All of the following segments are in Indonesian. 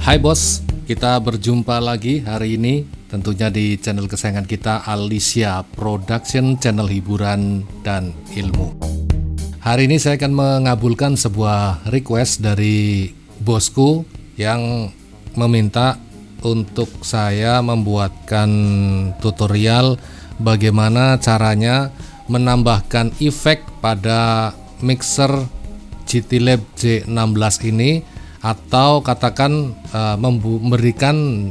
Hai bos, kita berjumpa lagi hari ini tentunya di channel kesayangan kita Alicia Production, channel hiburan dan ilmu. Hari ini saya akan mengabulkan sebuah request dari bosku yang meminta untuk saya membuatkan tutorial bagaimana caranya menambahkan efek pada mixer GT Lab J16 ini, atau katakan memberikan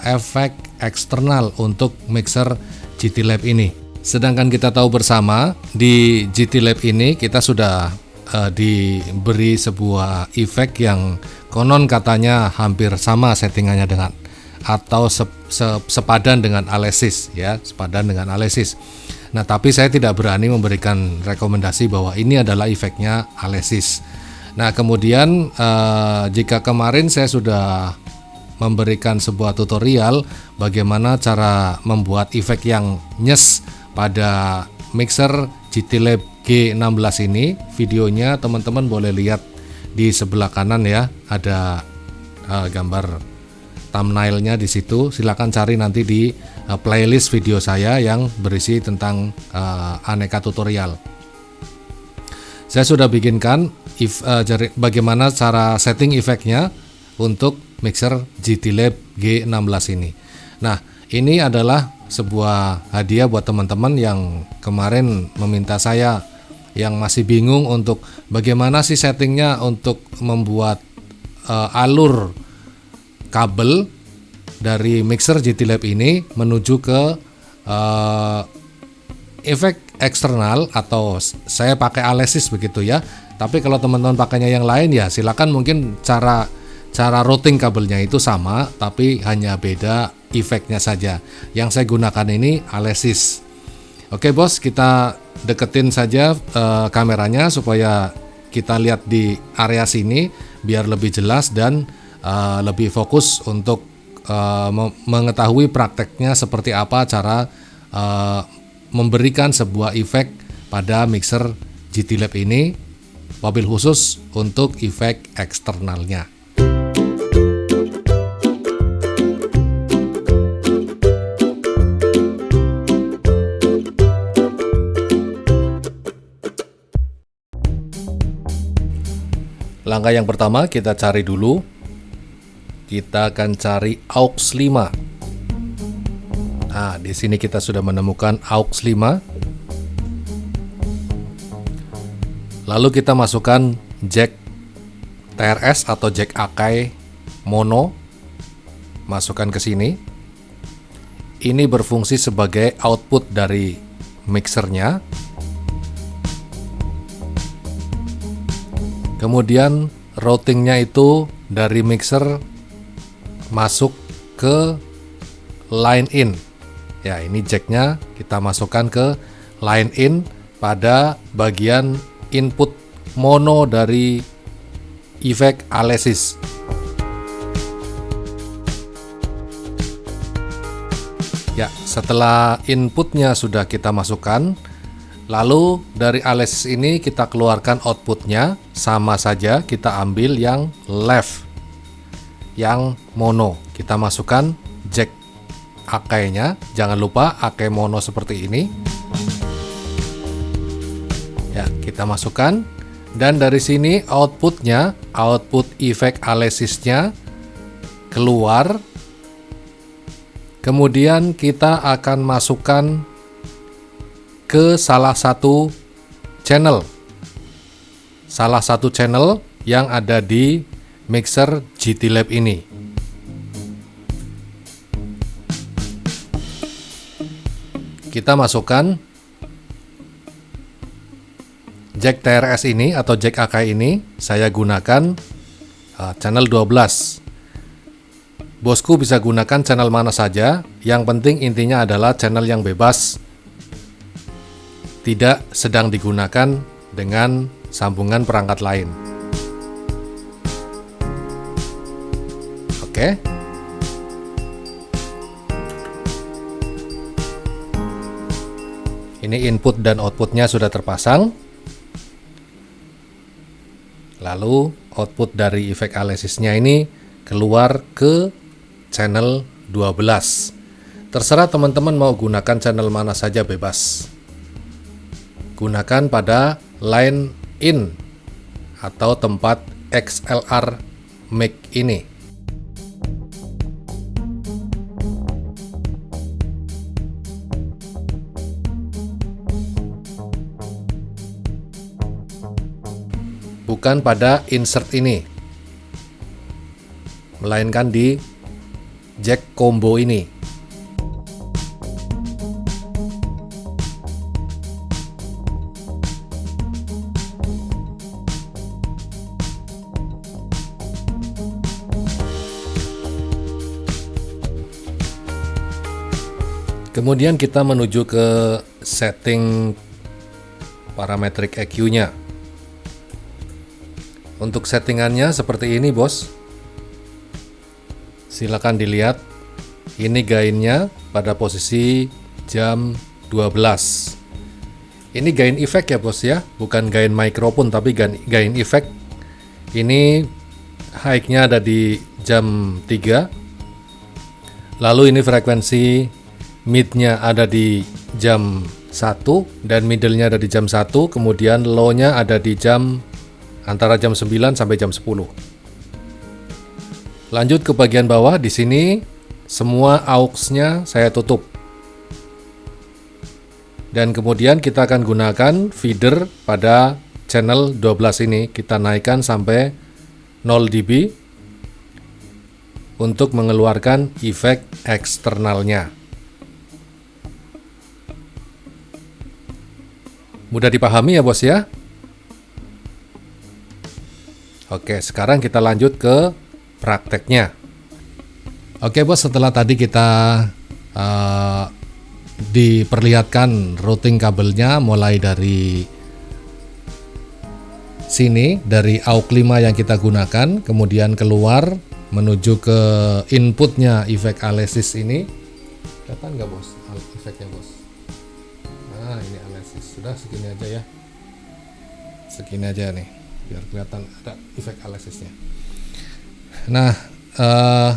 efek eksternal untuk mixer GT Lab ini. Sedangkan kita tahu bersama di GT Lab ini kita sudah diberi sebuah efek yang konon katanya hampir sama settingannya dengan atau sepadan dengan Alesis ya, sepadan dengan Alesis. Nah, tapi saya tidak berani memberikan rekomendasi bahwa ini adalah efeknya Alesis. Nah, kemudian jika kemarin saya sudah memberikan sebuah tutorial bagaimana cara membuat efek yang nyes pada mixer GT Lab G16 ini, videonya teman-teman boleh lihat di sebelah kanan ya, ada gambar thumbnailnya di situ. Silakan cari nanti di playlist video saya yang berisi tentang aneka tutorial. Saya sudah bikinkan bagaimana cara setting efeknya untuk mixer GT Lab G16 ini. Nah, ini adalah sebuah hadiah buat teman-teman yang kemarin meminta saya, yang masih bingung untuk bagaimana sih settingnya untuk membuat alur kabel dari mixer GT Lab ini menuju ke efek eksternal, atau saya pakai Alesis begitu ya. Tapi kalau teman-teman pakainya yang lain ya silakan, mungkin cara routing kabelnya itu sama tapi hanya beda efeknya saja. Yang saya gunakan ini Alesis. Oke bos, kita deketin saja kameranya supaya kita lihat di area sini biar lebih jelas dan lebih fokus untuk mengetahui prakteknya seperti apa cara memberikan sebuah efek pada mixer GT Lab ini, mobil khusus untuk efek eksternalnya. Langkah yang pertama kita cari dulu, kita akan cari aux 5. Nah, di sini kita sudah menemukan aux 5. Lalu kita masukkan jack TRS atau jack Akai mono, masukkan ke sini. Ini berfungsi sebagai output dari mixernya. Kemudian routingnya itu dari mixer masuk ke line in. Ya, ini jacknya kita masukkan ke line in pada bagian input mono dari efek Alesis. Ya, setelah inputnya sudah kita masukkan, lalu dari Alesis ini kita keluarkan outputnya. Sama saja kita ambil yang left, yang mono, kita masukkan jack Akai-nya. Jangan lupa Akai mono seperti ini ya, kita masukkan. Dan dari sini outputnya, output efek Alesisnya keluar. Kemudian kita akan masukkan ke salah satu channel yang ada di mixer GT Lab ini. Kita masukkan jack TRS ini atau jack Akai ini. Saya gunakan channel 12. Bosku bisa gunakan channel mana saja, yang penting intinya adalah channel yang bebas, tidak sedang digunakan dengan sambungan perangkat lain. Oke. Ini input dan outputnya sudah terpasang. Lalu output dari efek Alesisnya ini keluar ke channel 12. Terserah teman-teman mau gunakan channel mana saja, bebas. Gunakan pada line in atau tempat XLR mic ini. Bukan pada insert ini, melainkan di jack combo ini. Kemudian kita menuju ke setting parametric EQ-nya. Untuk settingannya seperti ini, bos. Silakan dilihat. Ini gainnya pada posisi jam 12. Ini gain effect ya, bos ya, bukan gain mikrofon tapi gain effect. Ini high-nya ada di jam 3. Lalu ini frekuensi mid-nya ada di jam 1 dan middle-nya ada di jam 1, kemudian low-nya ada di jam antara jam 9 sampai jam 10. Lanjut ke bagian bawah, di sini semua aux-nya saya tutup. Dan kemudian kita akan gunakan feeder pada channel 12 ini, kita naikkan sampai 0 dB untuk mengeluarkan efek eksternalnya. Mudah dipahami ya, bos ya? Oke, sekarang kita lanjut ke prakteknya. Oke, bos, setelah tadi kita diperlihatkan routing kabelnya mulai dari sini, dari AUX 5 yang kita gunakan, kemudian keluar menuju ke inputnya efek Alesis ini. Kelihatan nggak, bos, efeknya, bos? Nah, ini Alesis. Sudah segini aja ya. Segini aja nih, biar kelihatan ada efek Alesisnya. Nah,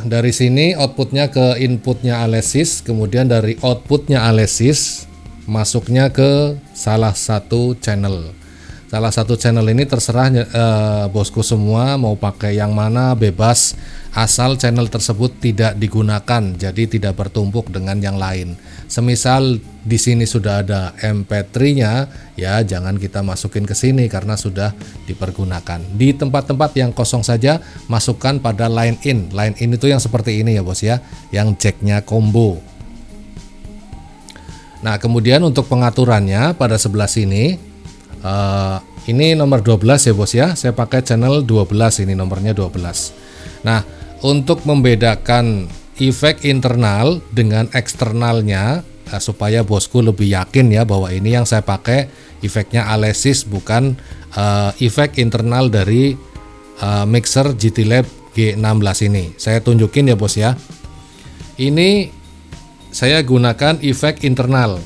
dari sini outputnya ke inputnya Alesis, kemudian dari outputnya Alesis masuknya ke salah satu channel. Salah satu channel ini terserah bosku semua mau pakai yang mana, bebas, asal channel tersebut tidak digunakan, jadi tidak bertumpuk dengan yang lain. Semisal di sini sudah ada MP3-nya, ya jangan kita masukin ke sini karena sudah dipergunakan. Di tempat-tempat yang kosong saja masukkan pada line in. Line in itu yang seperti ini ya, bos ya, yang jacknya combo. Nah, kemudian untuk pengaturannya pada sebelah sini, ini nomor 12 ya, bos ya. Saya pakai channel 12, ini nomornya 12. Nah, untuk membedakan efek internal dengan eksternalnya, supaya bosku lebih yakin ya bahwa ini yang saya pakai efeknya Alesis, bukan efek internal dari mixer GT Lab G16 ini. Saya tunjukin ya, bos ya. Ini saya gunakan efek internal.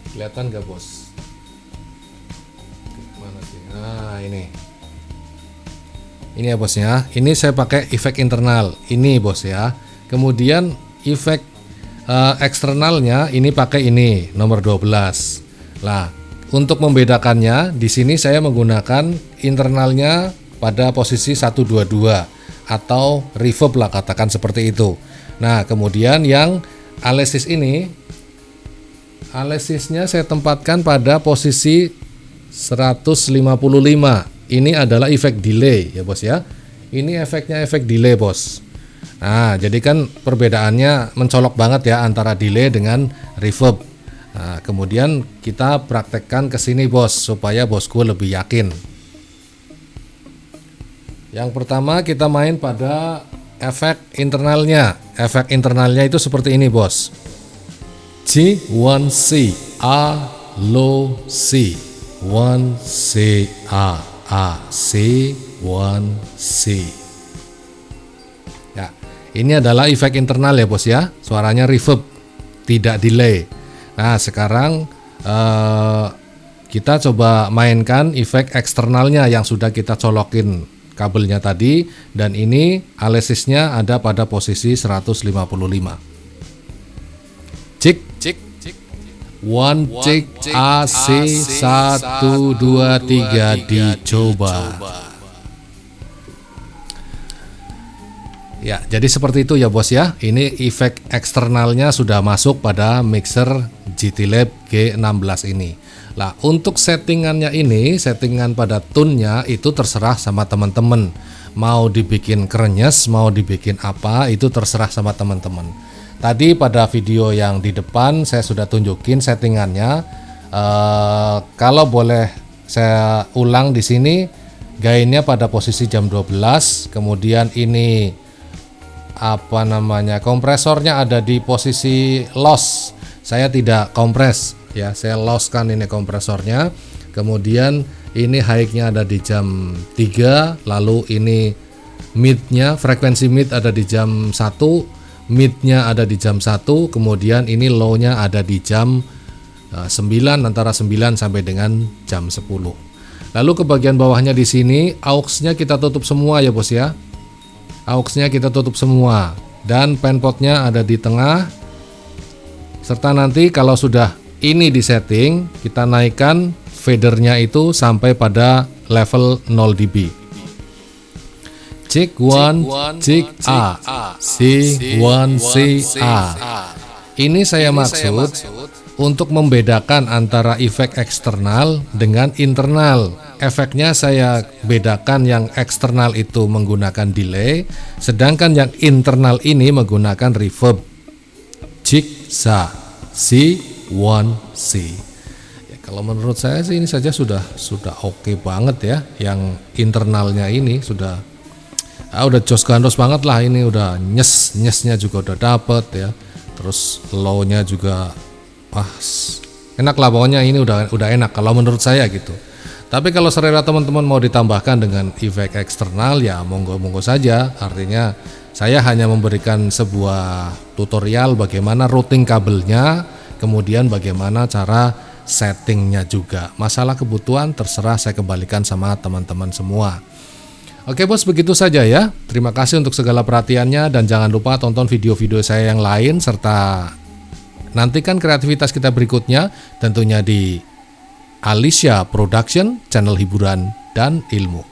Kelihatan nggak, bos? Nah, ini ya, bosnya. Ini saya pakai efek internal. Ini, bos ya. Kemudian efek eksternalnya ini pakai ini nomor 12. Nah, untuk membedakannya di sini saya menggunakan internalnya pada posisi 122 atau reverb lah, katakan seperti itu. Nah, kemudian yang Alesis ini, Alesisnya saya tempatkan pada posisi 155. Ini adalah efek delay ya, bos ya. Ini efeknya efek delay, bos. Nah, jadi kan perbedaannya mencolok banget ya antara delay dengan reverb. Nah, kemudian kita praktekkan ke sini, bos, supaya bosku lebih yakin. Yang pertama kita main pada efek internalnya. Efek internalnya itu seperti ini, bos. G1C, A low C, 1C, A C, 1C. Ya, ini adalah efek internal ya, bos ya. Suaranya reverb, tidak delay. Nah, sekarang kita coba mainkan efek eksternalnya yang sudah kita colokin kabelnya tadi, dan ini alisisnya ada pada posisi 155. Cek, one cek AC 1 2 3 dicoba. Ya, jadi seperti itu ya bos ya. Ini efek eksternalnya sudah masuk pada mixer GT Lab G16 ini. Lah, untuk settingannya ini, settingan pada tune-nya itu terserah sama teman-teman. Mau dibikin krenyes, mau dibikin apa, itu terserah sama teman-teman. Tadi pada video yang di depan saya sudah tunjukin settingannya. Kalau boleh saya ulang di sini, gainnya pada posisi jam 12, kemudian ini kompresornya ada di posisi loss. Saya tidak kompres ya, saya losskan ini kompresornya. Kemudian ini high-nya ada di jam 3, lalu ini mid-nya, frekuensi mid ada di jam 1, mid-nya ada di jam 1, kemudian ini low-nya ada di jam 9, antara 9 sampai dengan jam 10. Lalu ke bagian bawahnya di sini aux-nya kita tutup semua ya bos ya. Aux-nya kita tutup semua, dan penpotnya ada di tengah. Serta nanti kalau sudah ini di setting, kita naikkan fadernya itu sampai pada level 0 dB. Cek 1, cek A, C1 CA. Ini saya maksud untuk membedakan antara efek eksternal dengan internal. Efeknya saya bedakan, yang eksternal itu menggunakan delay, sedangkan yang internal ini menggunakan reverb. Jigsaw C1C. Ya, kalau menurut saya sih ini saja sudah oke banget ya. Yang internalnya ini sudah jos gandos banget lah, ini udah nyesnya juga udah dapet ya. Terus low-nya juga enak lah pokoknya, ini udah enak kalau menurut saya gitu. Tapi kalau selera teman-teman mau ditambahkan dengan efek eksternal ya monggo-monggo saja. Artinya saya hanya memberikan sebuah tutorial bagaimana routing kabelnya, kemudian bagaimana cara settingnya juga. Masalah kebutuhan terserah, saya kembalikan sama teman-teman semua. Oke bos, begitu saja ya. Terima kasih untuk segala perhatiannya, dan jangan lupa tonton video-video saya yang lain, serta nantikan kreativitas kita berikutnya tentunya di Alicia Production, channel hiburan dan ilmu.